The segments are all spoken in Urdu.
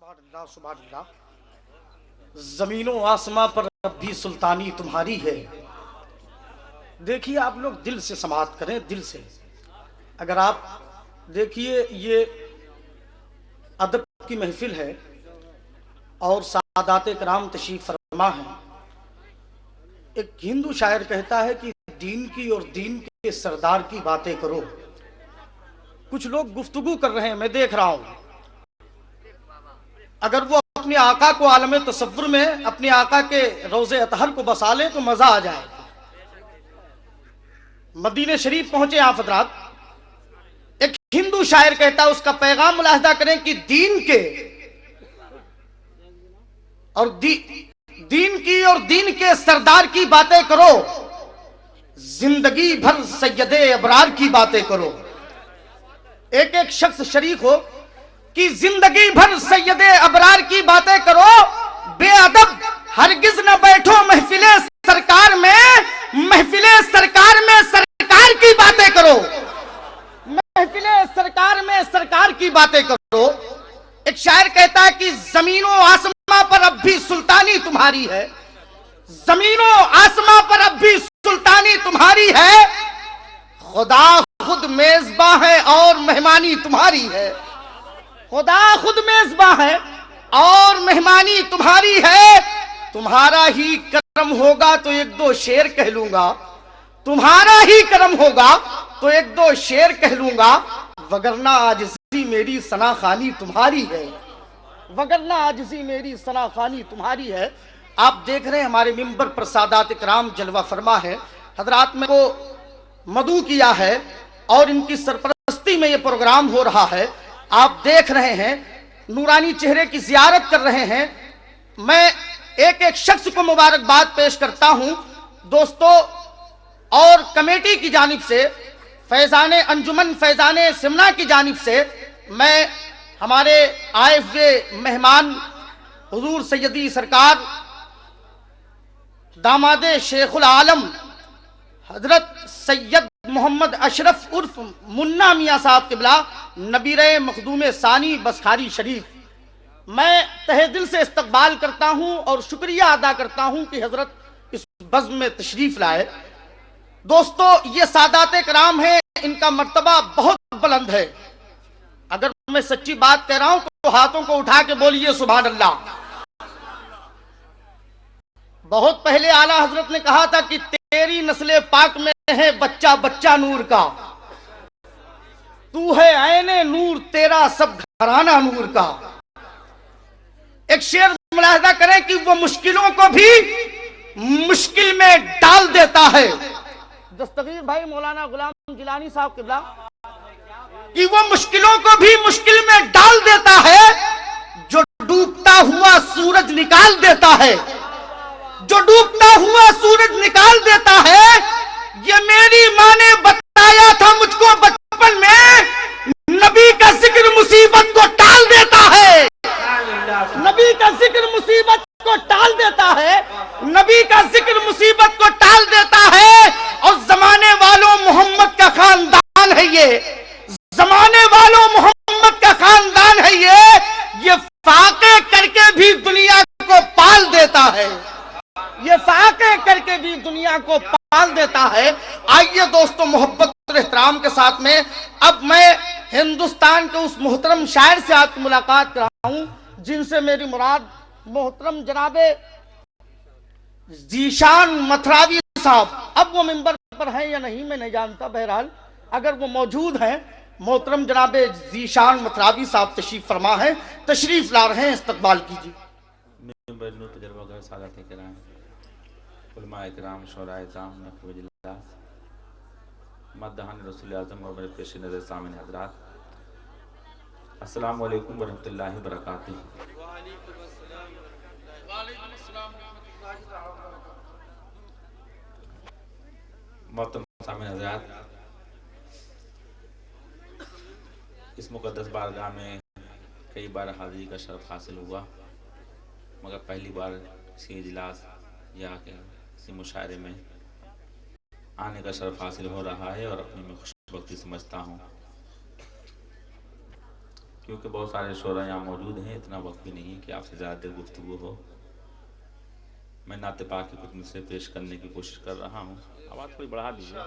سبحان اللہ سبحان اللہ. زمین و آسماں پر اب بھی سلطانی تمہاری ہے. دیکھیے آپ لوگ دل سے سماعت کریں, دل سے. اگر آپ دیکھیے یہ ادب کی محفل ہے اور سادات کرام تشریف فرما ہے. ایک ہندو شاعر کہتا ہے کہ دین کی اور دین کے سردار کی باتیں کرو. کچھ لوگ گفتگو کر رہے ہیں, میں دیکھ رہا ہوں. اگر وہ اپنے آقا کو عالم تصور میں اپنے آقا کے روضے اطہر کو بسا لیں تو مزہ آ جائے. مدینہ شریف پہنچے آپ حضرات. ایک ہندو شاعر کہتا ہے, اس کا پیغام ملاحظہ کریں کہ دین کے اور دین کی اور دین کے سردار کی باتیں کرو, زندگی بھر سید ابرار کی باتیں کرو. ایک ایک شخص شریک ہو کہ زندگی بھر سید ابرار کی باتیں کرو. بے ادب ہرگز نہ بیٹھو محفل سرکار میں, محفل سرکار میں سرکار کی باتیں کرو, محفل سرکار میں سرکار کی باتیں کرو. ایک شاعر کہتا ہے کہ زمین و آسماں پر اب بھی سلطانی تمہاری ہے, زمین و آسماں پر اب بھی سلطانی تمہاری ہے. خدا خود میزباں ہے اور مہمانی تمہاری ہے, خدا خود میزباں ہے اور مہمانی تمہاری ہے. تمہارا ہی کرم ہوگا تو ایک دو شعر کہہ لوں گا, تمہارا ہی کرم ہوگا تو ایک دو شعر کہہ لوں گا, وگرنہ عاجزی میری ثنا خوانی تمہاری ہے, وگرنہ عاجزی میری ثنا خوانی تمہاری ہے. آپ دیکھ رہے ہیں ہمارے منبر پر سادات کرام جلوہ فرما ہے. حضرات میں کو مدعو کیا ہے اور ان کی سرپرستی میں یہ پروگرام ہو رہا ہے. آپ دیکھ رہے ہیں نورانی چہرے کی زیارت کر رہے ہیں. میں ایک ایک شخص کو مبارکباد پیش کرتا ہوں دوستو, اور کمیٹی کی جانب سے, فیضان انجمن فیضان سمنا کی جانب سے میں ہمارے آئے ہوئے مہمان حضور سیدی سرکار داماد شیخ العالم حضرت سید محمد اشرف عرف منا میاں صاحب قبلہ نبیر مخدوم ثانی بسخاری شریف, میں تہہ دل سے استقبال کرتا ہوں اور شکریہ ادا کرتا ہوں کہ حضرت اس بزم میں تشریف لائے. دوستو یہ سادات کرام ہیں, ان کا مرتبہ بہت بلند ہے. اگر میں سچی بات کہہ رہا ہوں تو ہاتھوں کو اٹھا کے بولیے سبحان اللہ. بہت پہلے اعلیٰ حضرت نے کہا تھا کہ تیری نسل پاک میں ہے بچہ بچہ نور کا, تو ہے عین نور تیرا سب گھرانہ نور کا. ایک شعر ملاحظہ کریں کہ وہ مشکلوں کو بھی مشکل میں ڈال دیتا ہے. دستگیر بھائی مولانا غلام جیلانی صاحب قبلہ, کہ وہ مشکلوں کو بھی مشکل میں ڈال دیتا ہے, جو ڈوبتا ہوا سورج نکال دیتا ہے, جو ڈوبتا ہوا سورج نکال دیتا ہے. یہ میری ماں نے بتایا تھا مجھ کو بچپن میں, نبی کا ذکر مصیبت کو ٹال دیتا ہے, نبی کا ذکر مصیبت کو ٹال دیتا ہے, نبی کا ذکر مصیبت کو ٹال دیتا ہے. اور زمانے والوں محمد کا خاندان ہے یہ, زمانے والوں محمد کا خاندان ہے یہ فاقے کر کے بھی دنیا کو پال دیتا ہے, یہ فاقے کر کے بھی دنیا کو پال دیتا ہے. آئیے دوستو محبت اور احترام کے ساتھ میں اب میں ہندوستان کے اس محترم شاعر سے آپ کی ملاقات کراؤں جن سے میری مراد محترم جناب ذیشان متھراوی صاحب. اب وہ منبر پر ہیں یا نہیں میں نہیں جانتا, بہرحال اگر وہ موجود ہیں محترم جناب ذیشان متھراوی صاحب تشریف فرما ہے, تشریف لا رہے ہیں, استقبال کیجیے. منبر نور تجربہ گھر سادات کرام, علماء کرام, شعراء کرام, نخبہ جلال, مدحان رسول اعظم اور میرے پیش نظر سامعین حضرات, السلام علیکم ورحمۃ اللہ وبرکاتہ. محترم سامعین حضرات, اس مقدس بارگاہ میں کئی بار حاضری کا شرف حاصل ہوا, مگر پہلی بار کسی اجلاس یا کسی مشاعرے میں آنے کا شرف حاصل ہو رہا ہے اور اپنی میں خوش بختی سمجھتا ہوں. کیونکہ بہت سارے شعراء یہاں موجود ہیں، اتنا وقت بھی نہیں کہ آپ سے زیادہ دیر گفتگو ہو. میں نعت پاک کی کچھ مصرے پیش کرنے کی کوشش کر رہا ہوں. آواز تھوڑی بڑھا دیجیے،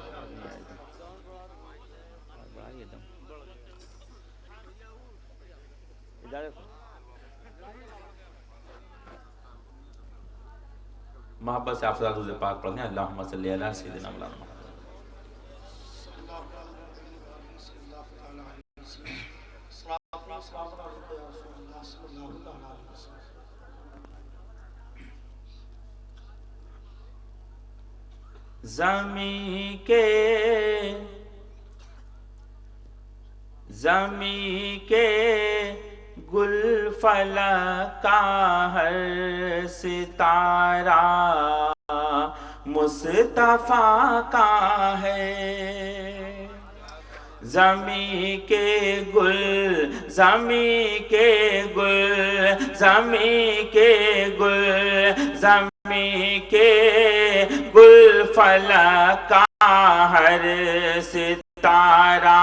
بڑھائیے دم. محبت سے آپ سے درود پاک پڑھیں. اللہم صلی علی سیدنا مولانا محمد. زمین کے گل فلک کا ہر ستارہ مصطفیٰ کا ہے. زمین کے گل، زمین کے گل، زمین کے گل، زمین کے گل فلک کا ہر ستارہ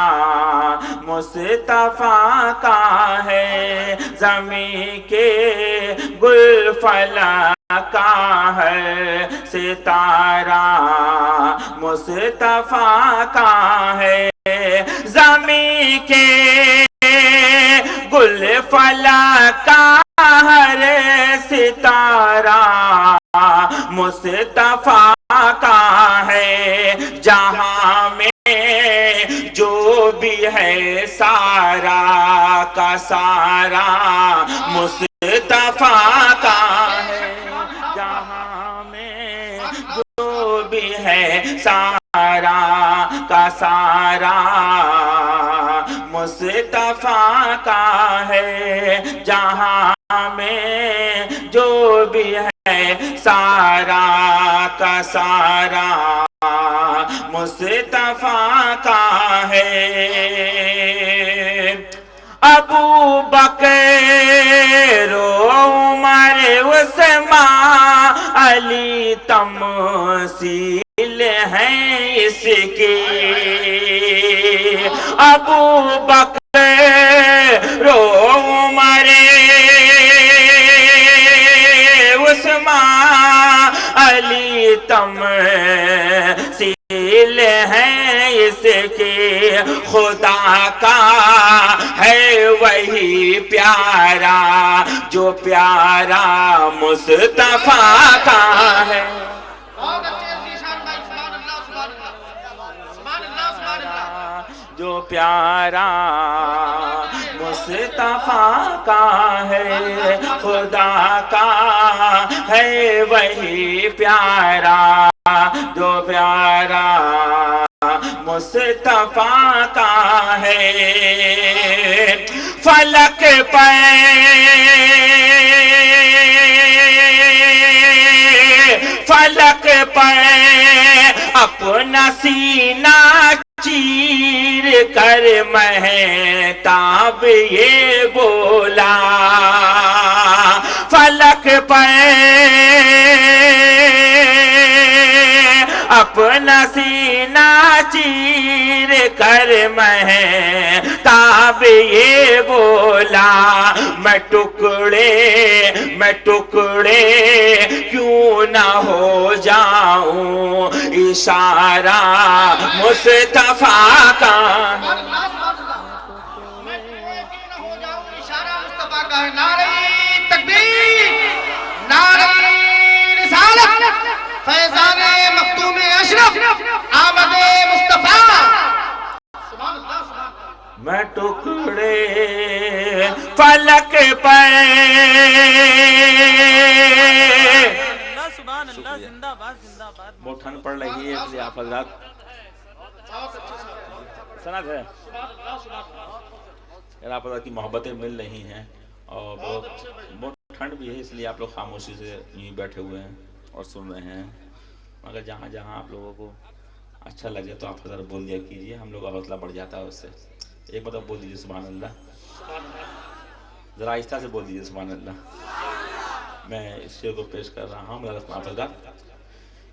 مصطفیٰ کا ہے. زمین کے گل فلک کا ہے ستارہ مصطفیٰ کا ہے. زمین کے گل فلک کا ہر ستارہ مصطفیٰ کا ہے. جہاں میں جو بھی ہے سارا کا سارا مصطفیٰ کا ہے. جہاں میں جو بھی ہے سارا کا سارا مصطفیٰ کا ہے. جہاں میں جو بھی ہے سارا کا سارا مصطفیٰ کا ہے. ابو بکر و عمر عثمان علی تمثیل ہیں اس کی. ابو بکر و عمر عثمان علی تمثیل ہیں اس کی. خدا کا ہے وہی پیارا جو پیارا مصطفیٰ کا ہے. جو پیارا مصطفیٰ کا ہے. خدا کا ہے وہی پیارا جو پیارا مصطفیٰ کا ہے. فلک پہ فلک پہ اپنا سینہ چیر کر مہتاب یہ بولا. فلک پہ اپنا سینہ چیر کر مہتاب یہ بولا. میں ٹکڑے کیوں نہ ہو جاؤں اشارہ مصطفیٰ کا. نعرہ تکبیر، نعرہ رسالت، فیضان مختوم اشرف، آمد مصطفیٰ. میں ٹکڑے فلک پہ بہت ٹھنڈ پڑ رہی ہے اس لیے آپ حضرات سند ہے آپ حضرات کی محبتیں مل رہی ہیں اور بہت ٹھنڈ بھی ہے اس لیے آپ لوگ خاموشی سے یہیں بیٹھے ہوئے ہیں اور سن رہے ہیں. مگر جہاں جہاں آپ لوگوں کو اچھا لگے تو آپ حضرات بول دیا کیجیے، ہم لوگ کا حوصلہ بڑھ جاتا ہے اس سے. ایک بار بول دیجیے سبحان اللہ، ذرا آہستہ سے بول دیجیے سبحان اللہ. میں اس شعر کو پیش کر رہا ہوں.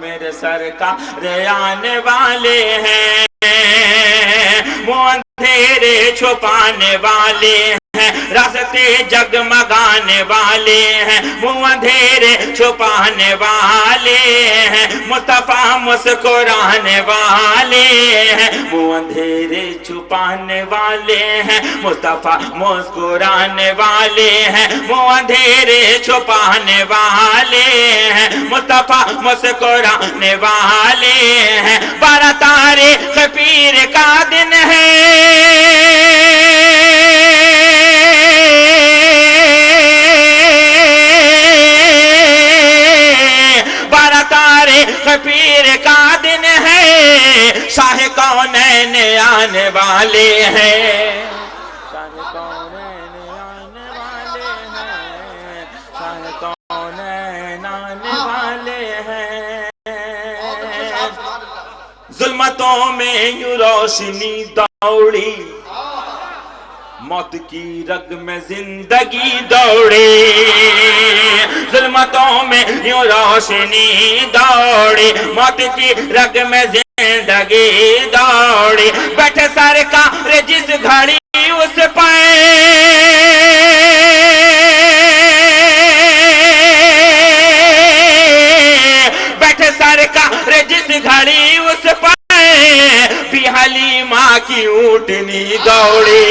میرے سرکار آنے والے ہیں، وہ اندھیرے چھپانے والے ہیں، راستے جگمگانے والے ہیں، وہ اندھیرے چھپانے والے ہیں، مصطفیٰ مسکرانے والے ہیں، وہ اندھیرے چھپانے والے ہیں، مصطفیٰ مسکرانے والے ہیں، وہ اندھیرے چھپانے والے ہیں، مصطفیٰ مسکرانے والے ہیں۔ 12 تاریخ پیر کا دن ہے، 12 تاریخ پیر کا دن ہے، شاہ کونین آنے والے ہیں، شاہ کونین آنے والے ہیں، شاہ کونین آنے والے ہیں۔ ظلمتوں میں یوں روشنی دوڑی، موت کی رگ میں زندگی دوڑی، ظلمتوں میں یوں روشنی دوڑی، موت کی رگ میں زندگی دوڑی، بیٹھے سرکار جس گھڑی اس پہ، بیٹھے سرکار جس گھڑی اس پہ، بھی حلیمہ کی اونٹنی دوڑی،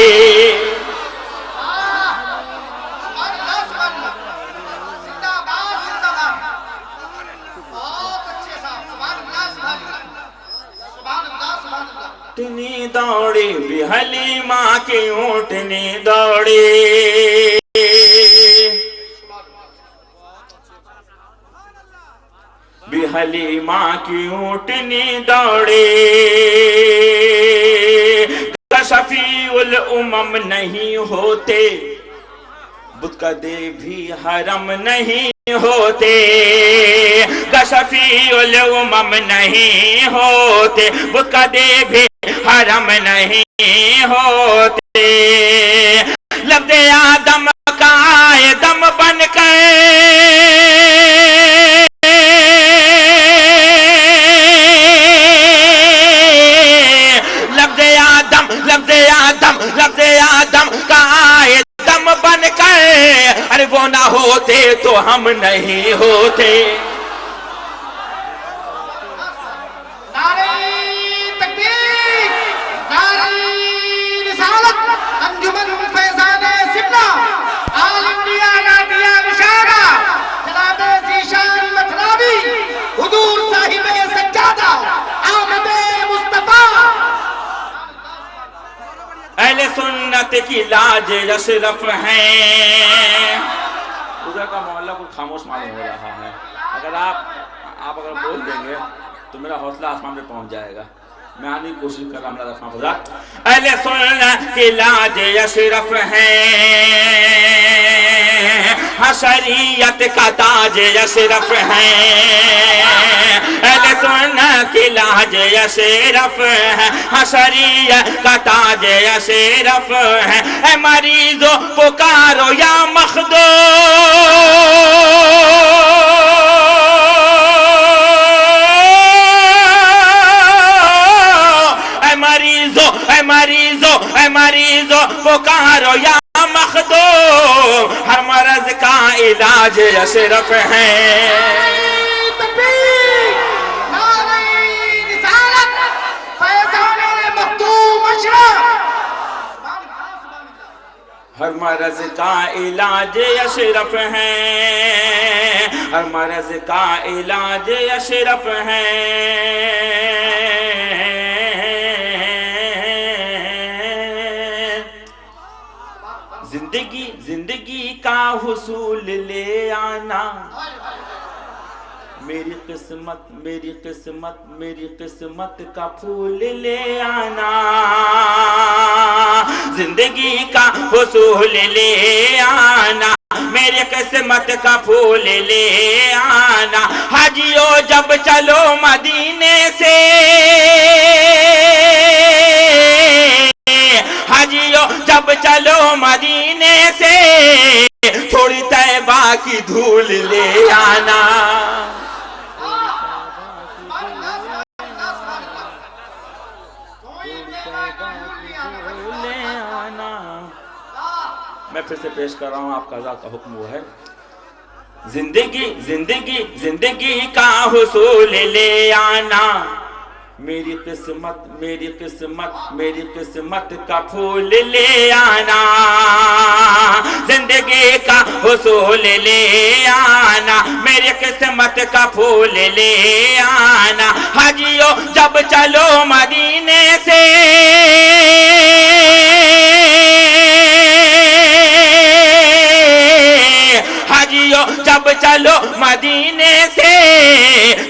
اونٹنی دوڑی، بھی حلیمہ کی اونٹنی دوڑی، بھی حلیمہ کی اونٹنی دوڑی، شفیع الامم نہیں ہوتے، بت کدے بھی حرم نہیں ہوتے، شفیع الامم نہیں ہوتے، بت کدے بھی حرم نہیں ہوتے، لفظ آدم کا آئے دم بن کے، لفظ آدم کا آئے دم بن کر، ارے وہ نہ ہوتے تو ہم نہیں ہوتے، نعرہ تکبیر، نعرہ رسالت، انجمن فیضان سمنا، آل انڈیا نادیہ مشاہدہ، جناب ذیشان مطلبی، حضور صاحب سجادہ، آمد مصطفیٰ، اہل سنت کی لاج اشرف ہیں۔ ادھر کا محلہ کچھ خاموش معلوم ہو رہا ہے، اگر آپ اگر بول دیں گے تو میرا حوصلہ آسمان پہ پہنچ جائے گا، میں آنے کی کوشش کر رہا ہوں اللہ رحمہ حضرات۔ اہل سنت کی لاج اشرف ہیں، شریعت کا تاج اشرف ہیں، اہل سنت کی لاج اشرف ہے، شریعت کا تاج اشرف ہے، اے مریضو پکارو یا مخدو، اے مریضو پکارو یا مخدو، ہر مرض کا علاج اشرف ہے، ہر مرض کا علاج اشرف ہے، ہر مرض کا علاج اشرف ہے، زندگی کا حصول لے آنا، میری قسمت کا پھول لے آنا، زندگی کا حصول لے آنا، میری قسمت کا پھول لے آنا، حاجیو جب چلو مدینے سے، حاجیو جب چلو مدینے سے تھوڑی طیبہ کی دھول لے آنا. میں پھر سے پیش کر رہا ہوں، آپ کا ذات کا حکم وہ ہے. زندگی زندگی زندگی کا حصول لے آنا، میری قسمت میری قسمت میری قسمت کا پھول لے آنا. زندگی کا حصول لے آنا، میری قسمت کا پھول لے آنا. حاجیو جب چلو مدینے سے حاجیو جب چلو مدینے سے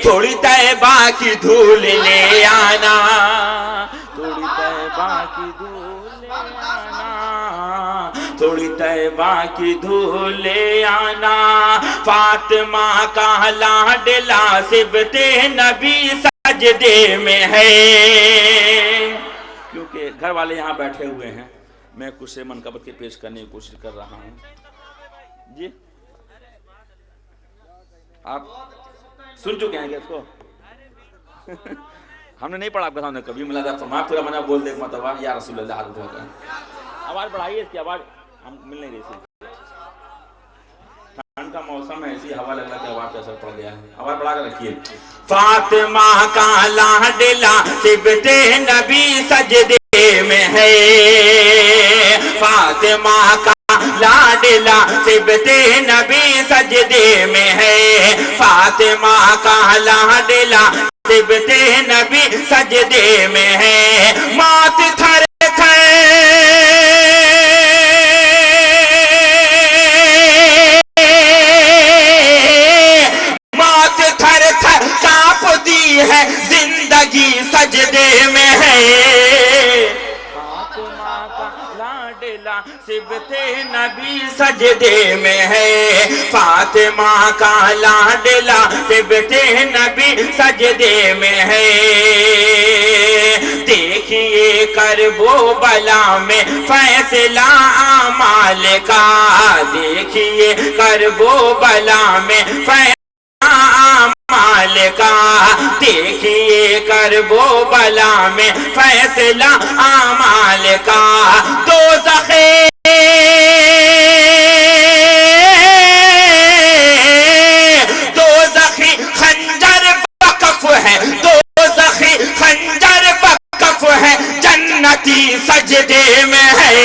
تھوڑی طیبہ کی دھول لے آنا. تھوڑی طیبہ کی دھول لے آنا، تھوڑی طیبہ کی دھول لے آنا. فاطمہ کا لاڈلا صبت نبی سجدے میں ہے. کیونکہ گھر والے یہاں بیٹھے ہوئے ہیں، میں کچھ منقبت کے پیش کرنے کی کوشش کر رہا ہوں. جی آپ سن چکے ہیں کیا اس کو؟ ہم نے نہیں پڑھا آپ کے سامنے کبھی. ملا فرمایا پورا منا بول دے مرتبہ یا رسول اللہ علیہ وسلم. آواز بڑھائیے، اس کی آواز ہم مل نہیں رہی تھی. ٹھنڈ کا موسم ہے، ایسی ہوا لگ رہا کہ آواز پہ اثر پڑ گیا ہے. آواز بڑھا کر رکھیے. فاطمہ کا لاڈلا صبت نبی سجدے میں ہے. فاطمہ کا لاڈلا صبت نبی سجدے میں ہے. فاطمہ کا لاڈلا صبت نبی سجدے میں ہے. مات تھر تھر مات تھر تھر کانپتی ہے، زندگی سجدے میں ہے. صبت نبی سجدے میں ہے. فاطمہ کا لاڈلا صبت نبی سجدے میں ہے. دیکھیے کرب و بلا میں فیصلہ اعمال کا. دیکھیے کرب و بلا میں فیصلہ اعمال کا. دیکھیے کرب و بلا میں فیصلہ اعمال کا. دوزخ دوزخی خنجر بکف ہے، دوزخی خنجر بکف ہے، جنتی سجدے میں ہے.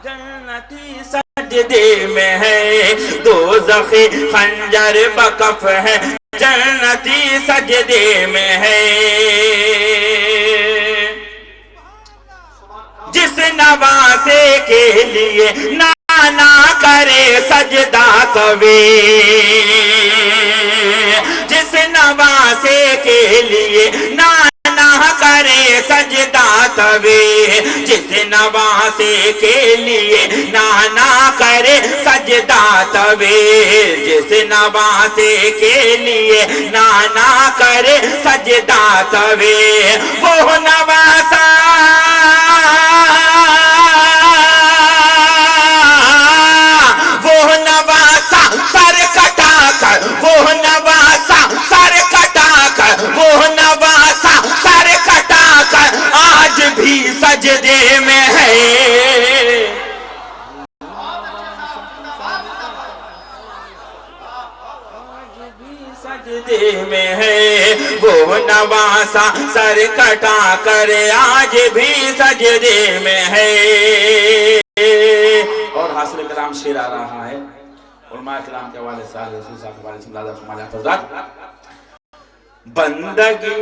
جنتی سجدے میں ہے. دوزخی خنجر بکف ہے، جنتی سجدے میں ہے. جس نوازے کے لیے نانا کرے سجدہ کبھی، جس نوازے کے لیے نانا کرے سجدہ کبھی، جس نوازے کے لیے نانا کرے سجدہ کبھی، جس نوازے کے لیے نانا کرے سجدہ کبھی. وہ نوازا سر کٹا کر، وہ نواسا سر کٹا کر، وہ نواسا سر کٹا کر آج بھی سجدے میں ہے. سجدے میں ہے. وہ نواسا سر کٹا کر آج بھی سجدے میں ہے. اور حاصل کلام شعر آ رہا ہے علماء کرام کے حوالے سے. رسول صاحب کے حوالے سے ملازم فرمایا حضرات. بندگی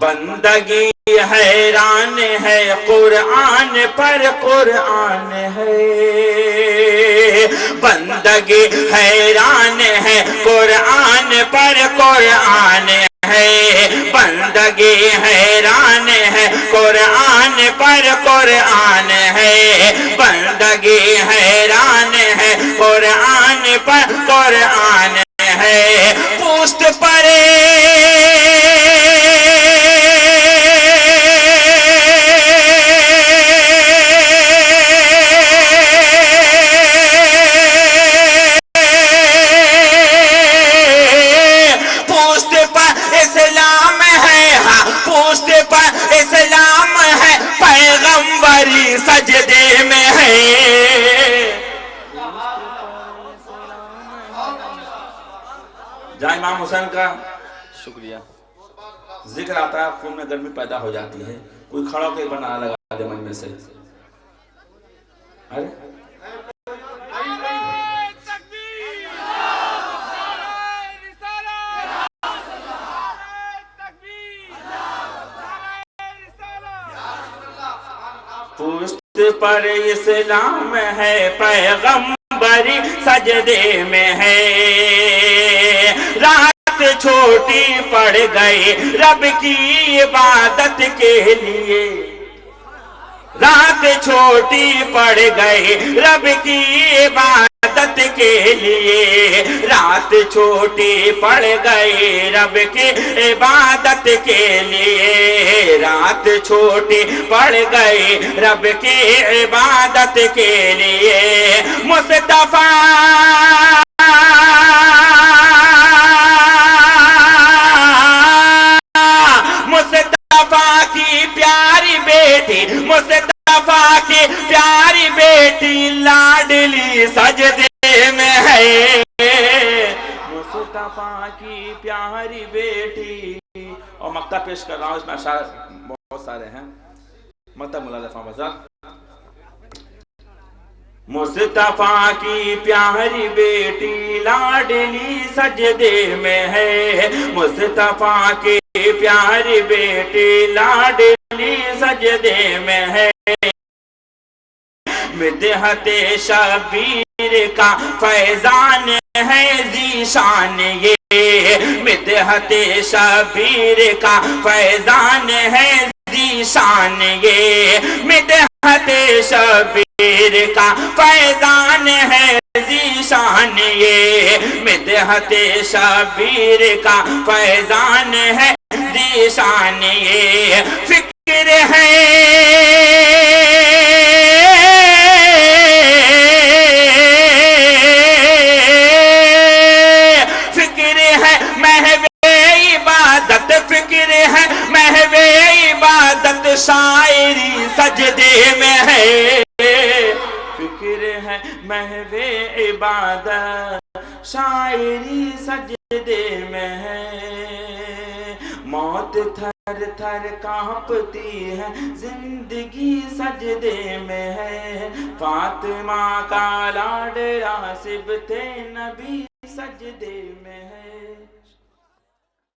بندگی حیران ہے قرآن پر، قرآن ہے. بندگی حیران ہے قرآن پر، قرآن ہے. بندگی حیران ہے قرآن پر، قرآن ہے. بندگی حیران ہے قرآن پر، قرآن ہے. پوست پرے جہاں امام حسین کا شکریہ ذکر آتا ہے خون میں گرمی پیدا ہو جاتی ہے. کوئی کھڑا ہو کے بنا لگا دے من میں سے. ارے پشت پر اسلام ہے پیغمبری سجدے میں ہے. رات چھوٹی پڑ گئی رب کی عبادت کے لیے. رات چھوٹی پڑ گئی رب کی عبادت کے لیے. رات چھوٹی پڑ گئی رب کی عبادت کے لیے. رات چھوٹی پڑ گئی رب کی عبادت کے لیے. مصطفیٰ مصطفیٰ کی پیاری بیٹی مصطفیٰ کی پیاری بیٹی لاڈلی سجدے میں ہے. مصطفیٰ کی پیاری بیٹی. اور مقطع پیش کر رہا ہوں, اس میں اشعار بہت سارے ہیں. مقطع مولا علی فاضل صاحب. مصطفیٰ کی پیاری بیٹی لاڈلی سجدے میں ہے. مصطفیٰ کی پیاری بیٹی لاڈلی سجدے میں ہے. مدحت شبیر کا فیضان ہے ذیشان یہ. مدحت شبیر کا فیضان ہے ذیشان یہ. مدحت شبیر کا فیضان ہے ذیشان یہ. مدحت شبیر کا فیضان ہے ذیشان یہ. فکر ہے فکر ہے محو عبادت شاعری سجدے میں ہے. فکر ہے محو عبادت شاعری سجدے میں ہے. موت تھر تھر کانپتی ہے زندگی سجدے میں ہے. فاطمہ کا لاڈلا صبت نبی سجدے میں ہے.